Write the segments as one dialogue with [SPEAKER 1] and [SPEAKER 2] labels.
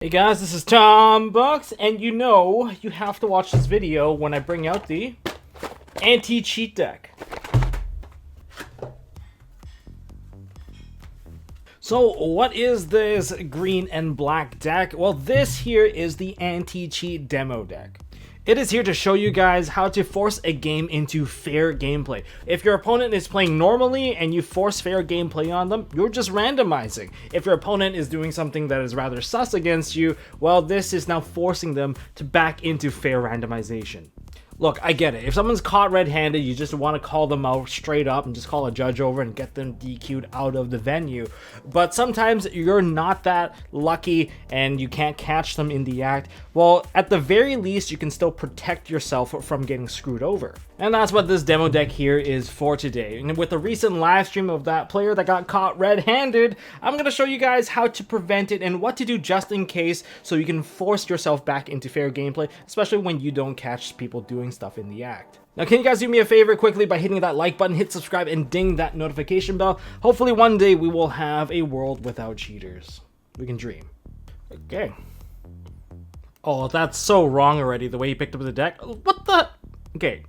[SPEAKER 1] Hey guys, this is Tombox, and you know you have to watch this video when I bring out the anti-cheat deck. So what is this green and black deck? Well, this here is the anti-cheat demo deck. It is here to show you guys how to force a game into fair gameplay. If your opponent is playing normally and you force fair gameplay on them, you're just randomizing. If your opponent is doing something that is rather sus against you, well, this is now forcing them to back into fair randomization. Look, I get it. If someone's caught red-handed, you just want to call them out straight up and just call a judge over and get them DQ'd out of the venue. But sometimes you're not that lucky and you can't catch them in the act. Well, at the very least, you can still protect yourself from getting screwed over. And that's what this demo deck here is for today. And with the recent live stream of that player that got caught red-handed, I'm going to show you guys how to prevent it and what to do just in case so you can force yourself back into fair gameplay, especially when you don't catch people doing stuff in the act. Now, can you guys do me a favor quickly by hitting that like button, hit subscribe, and ding that notification bell? Hopefully one day we will have a world without cheaters. We can dream. Okay. Oh, that's so wrong already, the way he picked up the deck. What the? Okay.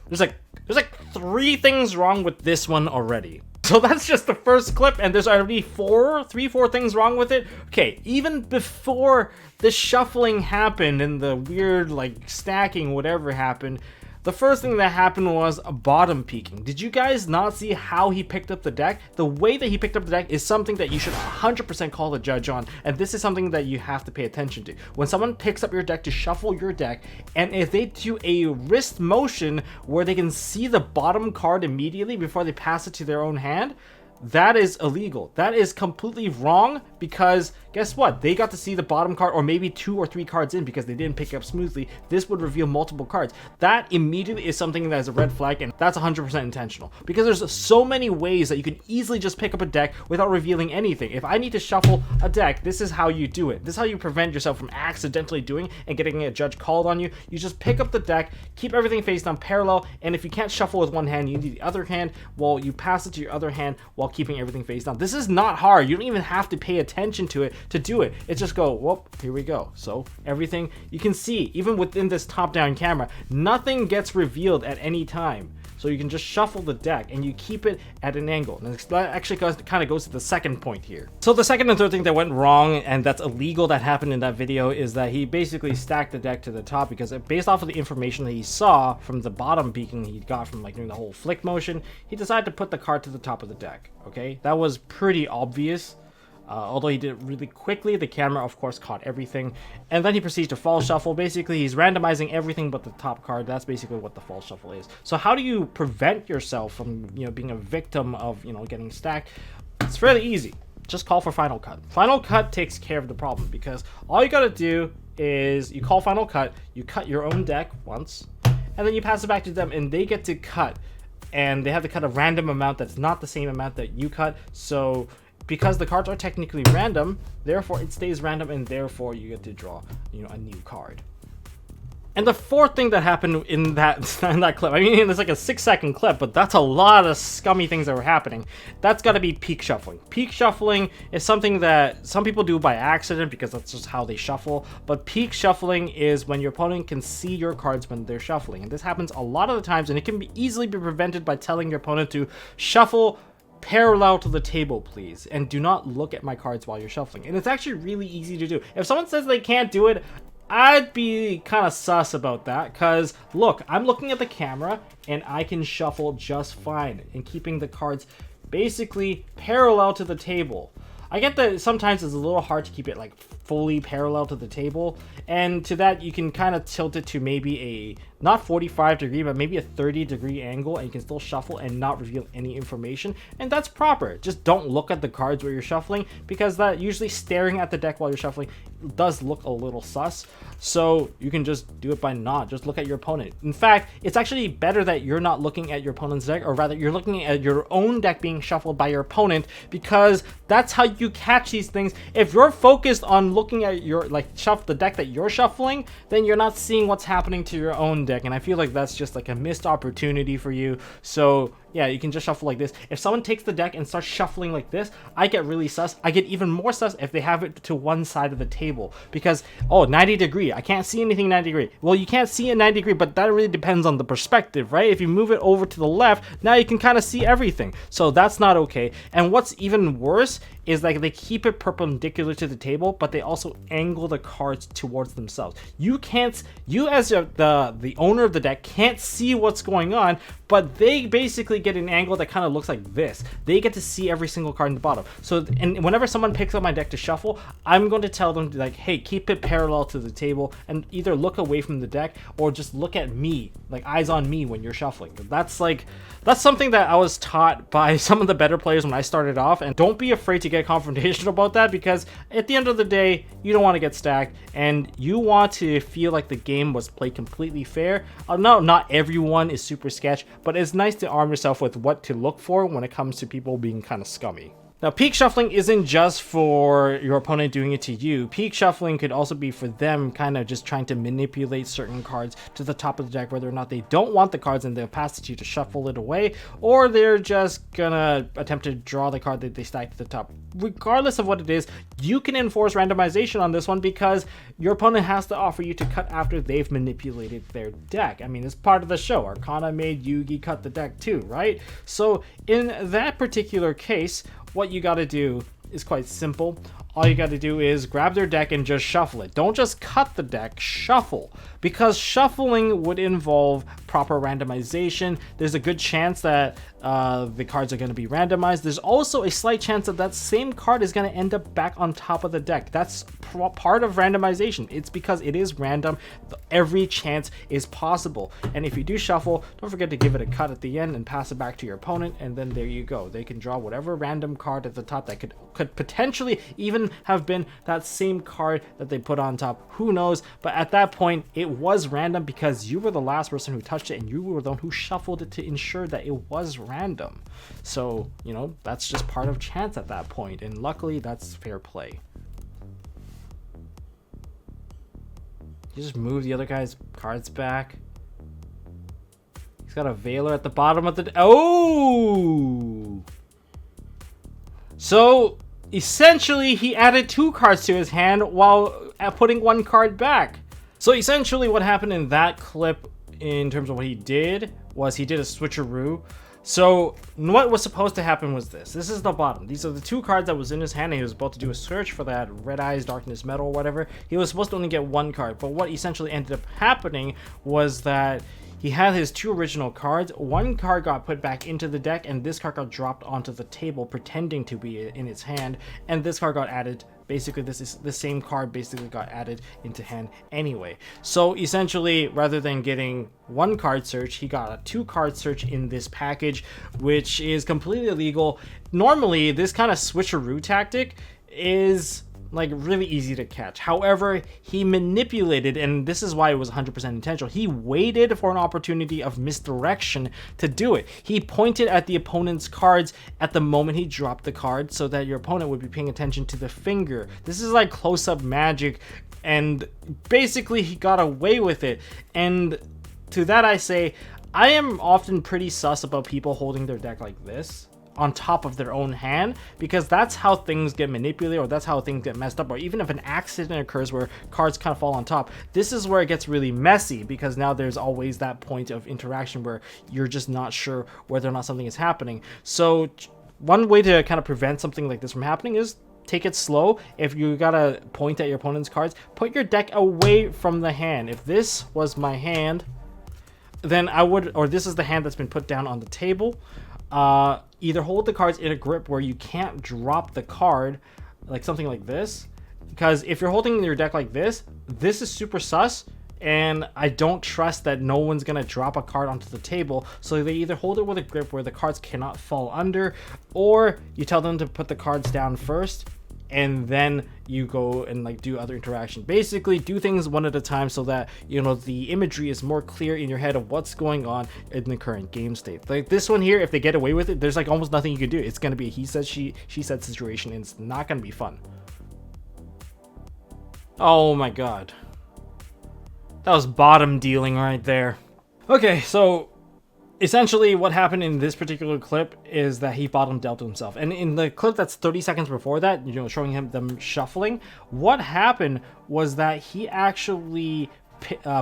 [SPEAKER 1] There's like 3 things wrong with this one already. So that's just the first clip, and there's already 4 things wrong with it. Okay, even before the shuffling happened and the weird like stacking, whatever happened, the first thing that happened was a bottom peeking. Did you guys not see how he picked up the deck? The way that he picked up the deck is something that you should 100% call the judge on, and this is something that you have to pay attention to. When someone picks up your deck to shuffle your deck, and if they do a wrist motion where they can see the bottom card immediately before they pass it to their own hand, that is illegal. That is completely wrong, because guess what? They got to see the bottom card, or maybe 2 or 3 cards in, because they didn't pick up smoothly. This would reveal multiple cards. That immediately is something that is a red flag, and that's 100% intentional, because there's so many ways that you can easily just pick up a deck without revealing anything. If I need to shuffle a deck, this is how you do it. This is how you prevent yourself from accidentally doing and getting a judge called on you. You just pick up the deck, keep everything face down parallel, and if you can't shuffle with one hand, you need the other hand. Well, you pass it to your other hand while keeping everything face down. This is not hard. You don't even have to pay attention to it to do it. It's just go, whoop, here we go. So everything you can see, even within this top-down camera, nothing gets revealed at any time. So you can just shuffle the deck and you keep it at an angle. And that actually kind of goes to the second point here. So the second and third thing that went wrong, and that's illegal, that happened in that video, is that he basically stacked the deck to the top, because based off of the information that he saw from the bottom peeking he got from like doing the whole flick motion, he decided to put the card to the top of the deck. Okay, that was pretty obvious. Although he did it really quickly, the camera of course caught everything, and then he proceeds to fall shuffle. Basically, he's randomizing everything but the top card. That's basically what the fall shuffle is. So how do you prevent yourself from, being a victim of, getting stacked? It's fairly easy. Just call for final cut. Final cut takes care of the problem, because all you gotta do is you call final cut, you cut your own deck once, and then you pass it back to them, and they get to cut, and they have to cut a random amount that's not the same amount that you cut. So because the cards are technically random, therefore it stays random, and therefore you get to draw, a new card. And the fourth thing that happened in that clip, I mean, it's like a 6-second clip, but that's a lot of scummy things that were happening. That's got to be peek shuffling. Peek shuffling is something that some people do by accident, because that's just how they shuffle. But peek shuffling is when your opponent can see your cards when they're shuffling. And this happens a lot of the times, and it can easily be prevented by telling your opponent to shuffle parallel to the table, please, and do not look at my cards while you're shuffling. And it's actually really easy to do. If someone says they can't do it, I'd be kind of sus about that, because look, I'm looking at the camera and I can shuffle just fine and keeping the cards basically parallel to the table. I get that sometimes it's a little hard to keep it like fully parallel to the table, and to that you can kind of tilt it to maybe a not 45 degree, but maybe a 30-degree angle, and you can still shuffle and not reveal any information, and that's proper. Just don't look at the cards where you're shuffling, because that usually staring at the deck while you're shuffling does look a little sus. So you can just do it by not just look at your opponent. In fact, it's actually better that you're not looking at your opponent's deck, or rather you're looking at your own deck being shuffled by your opponent, because that's how you catch these things. If you're focused on looking at your the deck that you're shuffling, then you're not seeing what's happening to your own deck. deck, and I feel like that's just like a missed opportunity for you. So yeah, you can just shuffle like this. If someone takes the deck and starts shuffling like this, I get really sus. I get even more sus if they have it to one side of the table, because, oh, 90 degree, I can't see anything 90 degree. Well, you can't see a 90 degree, but that really depends on the perspective, right? If you move it over to the left, now you can kind of see everything. So that's not okay. And what's even worse is like they keep it perpendicular to the table, but they also angle the cards towards themselves. You as the owner of the deck can't see what's going on, but they basically get an angle that kind of looks like this. They get to see every single card in the bottom. So, and whenever someone picks up my deck to shuffle, I'm going to tell them like, hey, keep it parallel to the table and either look away from the deck or just look at me, like eyes on me when you're shuffling. That's something that I was taught by some of the better players when I started off, and don't be afraid to get confrontational about that, because at the end of the day, you don't want to get stacked and you want to feel like the game was played completely fair. No, not everyone is super sketch, but it's nice to arm yourself with what to look for when it comes to people being kind of scummy. Now, peak shuffling isn't just for your opponent doing it to you. Peak shuffling could also be for them kind of just trying to manipulate certain cards to the top of the deck, whether or not they don't want the cards and they'll pass it to you to shuffle it away, or they're just gonna attempt to draw the card that they stack to the top. Regardless of what it is, you can enforce randomization on this one, because your opponent has to offer you to cut after they've manipulated their deck. I mean, it's part of the show. Arcana made Yugi cut the deck too, right? So in that particular case, what you got to do is quite simple. All you got to do is grab their deck and just shuffle it. Don't just cut the deck, shuffle. Because shuffling would involve proper randomization. There's a good chance that the cards are going to be randomized. There's also a slight chance that that same card is going to end up back on top of the deck. That's part of randomization. It's because it is random. Every chance is possible. And if you do shuffle, don't forget to give it a cut at the end and pass it back to your opponent, and then there you go. They can draw whatever random card at the top that could potentially even have been that same card that they put on top. Who knows? But at that point, it was random because you were the last person who touched it, and you were the one who shuffled it to ensure that it was random. So, you know, that's just part of chance at that point, and luckily that's fair play. You just move the other guy's cards back. He's got a Veiler at the bottom of the... Oh! So, essentially, he added 2 cards to his hand while putting 1 card back. So, essentially, what happened in that clip, in terms of what he did, was he did a switcheroo. So, what was supposed to happen was this. This is the bottom. These are the 2 cards that was in his hand, and he was about to do a search for that Red Eyes, Darkness Metal, or whatever. He was supposed to only get 1 card, but what essentially ended up happening was that he had his 2 original cards. 1 card got put back into the deck, and this card got dropped onto the table, pretending to be in its hand, and this card got added. Basically, this is the same card basically got added into hand anyway. So essentially, rather than getting 1 card search, he got a 2 card search in this package, which is completely illegal. Normally, this kind of switcheroo tactic is like really easy to catch. However, he manipulated, and this is why it was 100% intentional. He waited for an opportunity of misdirection to do it. He pointed at the opponent's cards at the moment he dropped the card, so that your opponent would be paying attention to the finger. This is like close-up magic, and basically he got away with it. And to that I say, I am often pretty sus about people holding their deck like this on top of their own hand, because that's how things get manipulated, or that's how things get messed up, or even if an accident occurs where cards kind of fall on top, this is where it gets really messy, because now there's always that point of interaction where you're just not sure whether or not something is happening. So one way to kind of prevent something like this from happening is take it slow. If you gotta point at your opponent's cards, put your deck away from the hand. If this was my hand, then I would, or this is the hand that's been put down on the table, either hold the cards in a grip where you can't drop the card, like something like this, because if you're holding your deck like this is super sus, and I don't trust that no one's gonna drop a card onto the table. So they either hold it with a grip where the cards cannot fall under, or you tell them to put the cards down first, and then you go and like do other interaction. Basically do things one at a time, so that, you know, the imagery is more clear in your head of what's going on in the current game state. Like this one here, if they get away with it, there's like almost nothing you can do. It's gonna be a he said she said situation, and it's not gonna be fun. Oh my god. That was bottom dealing right there. Okay, so essentially what happened in this particular clip is that he bottom dealt to himself. And in the clip that's 30 seconds before that, you know, showing them shuffling, what happened was that he actually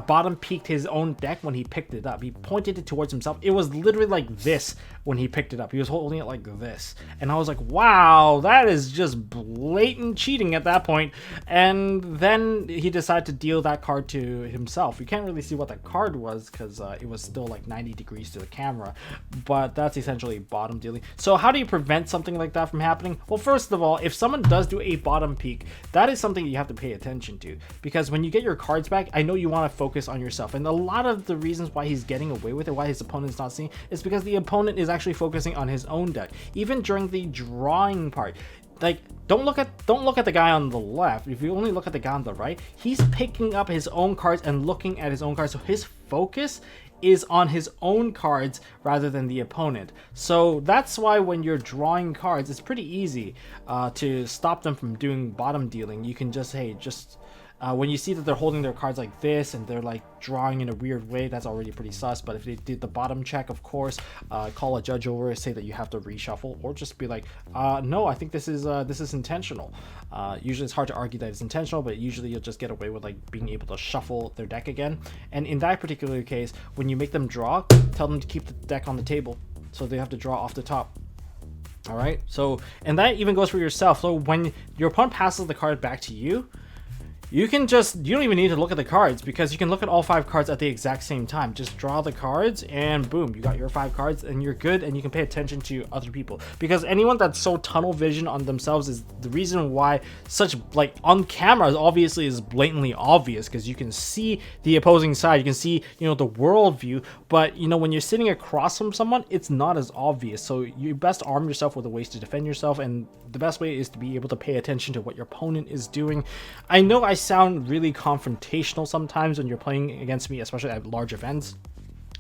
[SPEAKER 1] bottom peeked his own deck when he picked it up. He pointed it towards himself. It was literally like this when he picked it up. He was holding it like this. And I was like, wow, that is just blatant cheating at that point. And then he decided to deal that card to himself. You can't really see what that card was because it was still like 90 degrees to the camera. But that's essentially bottom dealing. So how do you prevent something like that from happening? Well, first of all, if someone does do a bottom peek, that is something you have to pay attention to. Because when you get your cards back, I know you want to focus on yourself, and a lot of the reasons why he's getting away with it, why his opponent's not seeing, is because the opponent is actually focusing on his own deck. Even during the drawing part, like, don't look at the guy on the left. If you only look at the guy on the right, he's picking up his own cards and looking at his own cards, so his focus is on his own cards rather than the opponent. So that's why when you're drawing cards, it's pretty easy to stop them from doing bottom dealing. You can just, hey, when you see that they're holding their cards like this and they're like drawing in a weird way, that's already pretty sus. But if they did the bottom check, of course, call a judge over, say that you have to reshuffle, or just be like, no, I think this is intentional. Usually it's hard to argue that it's intentional, but usually you'll just get away with like being able to shuffle their deck again. And in that particular case, when you make them draw, tell them to keep the deck on the table, so they have to draw off the top. All right, so, and that even goes for yourself. So when your opponent passes the card back to you, you don't even need to look at the cards, because you can look at all 5 cards at the exact same time. Just draw the cards and boom, you got your 5 cards and you're good, and you can pay attention to other people. Because anyone that's so tunnel vision on themselves is the reason why such, like, on camera obviously is blatantly obvious, because you can see the opposing side, you can see, you know, the world view, but you know, when you're sitting across from someone, it's not as obvious. So you best arm yourself with the ways to defend yourself, and the best way is to be able to pay attention to what your opponent is doing. I know I sound really confrontational sometimes when you're playing against me, especially at large events,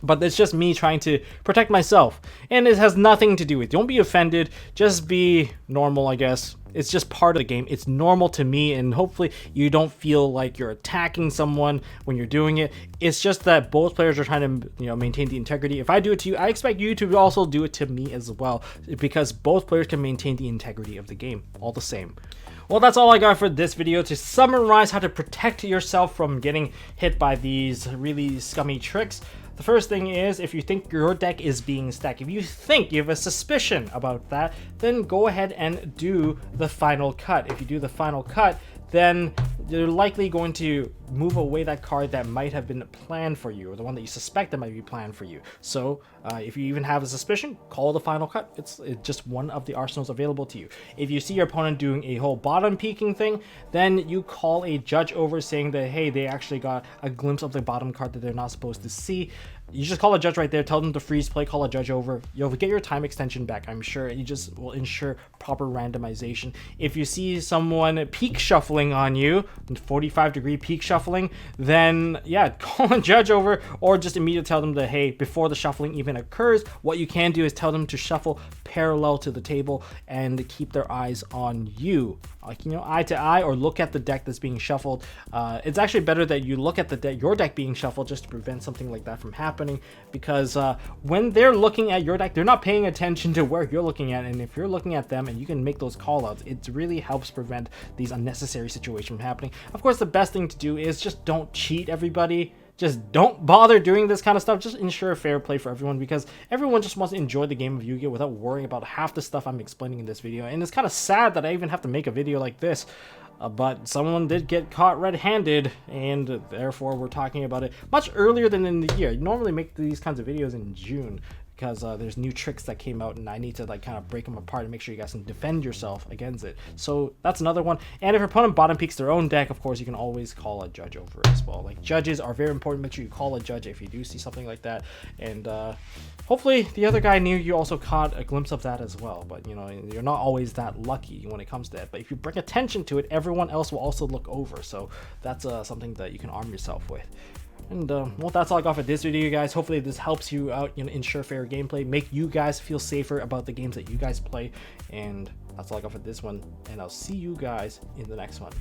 [SPEAKER 1] but it's just me trying to protect myself, and it has nothing to do with, don't be offended, just be normal, I guess. It's just part of the game. It's normal to me, and hopefully you don't feel like you're attacking someone when you're doing it. It's just that both players are trying to, you know, maintain the integrity. If I do it to you, I expect you to also do it to me as well, because both players can maintain the integrity of the game all the same. Well, that's all I got for this video. To summarize how to protect yourself from getting hit by these really scummy tricks, the first thing is, if you think your deck is being stacked, if you think you have a suspicion about that, then go ahead and do the final cut. If you do the final cut, then you're likely going to move away that card that might have been planned for you, or the one that you suspect that might be planned for you. So if you even have a suspicion, call the final cut. It's just one of the arsenals available to you. If you see your opponent doing a whole bottom peeking thing, then you call a judge over saying that, hey, they actually got a glimpse of the bottom card that they're not supposed to see. You just call a judge right there, tell them to freeze play, call a judge over. You'll get your time extension back, I'm sure. You just will ensure proper randomization. If you see someone peek shuffling on you, 45-degree peek shuffling, then yeah, call a judge over, or just immediately tell them that, hey, before the shuffling even occurs, what you can do is tell them to shuffle parallel to the table and keep their eyes on you, like, you know, eye to eye, or look at the deck that's being shuffled. It's actually better that you look at the your deck being shuffled, just to prevent something like that from happening, because when they're looking at your deck, they're not paying attention to where you're looking at, and if you're looking at them and you can make those call outs, it really helps prevent these unnecessary situations from happening. Of course, the best thing to do is just don't cheat, everybody. Just don't bother doing this kind of stuff. Just ensure fair play for everyone, because everyone just wants to enjoy the game of Yu-Gi-Oh without worrying about half the stuff I'm explaining in this video. And it's kind of sad that I even have to make a video like this. But someone did get caught red-handed, and therefore we're talking about it much earlier than in the year. You normally make these kinds of videos in June, because there's new tricks that came out, and I need to like kind of break them apart and make sure you guys can defend yourself against it. So that's another one. And if your opponent bottom peeks their own deck, of course, you can always call a judge over as well. Like, judges are very important. Make sure you call a judge if you do see something like that. And hopefully the other guy near you also caught a glimpse of that as well. But you know, you're not always that lucky when it comes to that. But if you bring attention to it, everyone else will also look over. So that's something that you can arm yourself with. And well, that's all I got for this video, guys. Hopefully this helps you out, you know, ensure fair gameplay, make you guys feel safer about the games that you guys play. And that's all I got for this one, and I'll see you guys in the next one.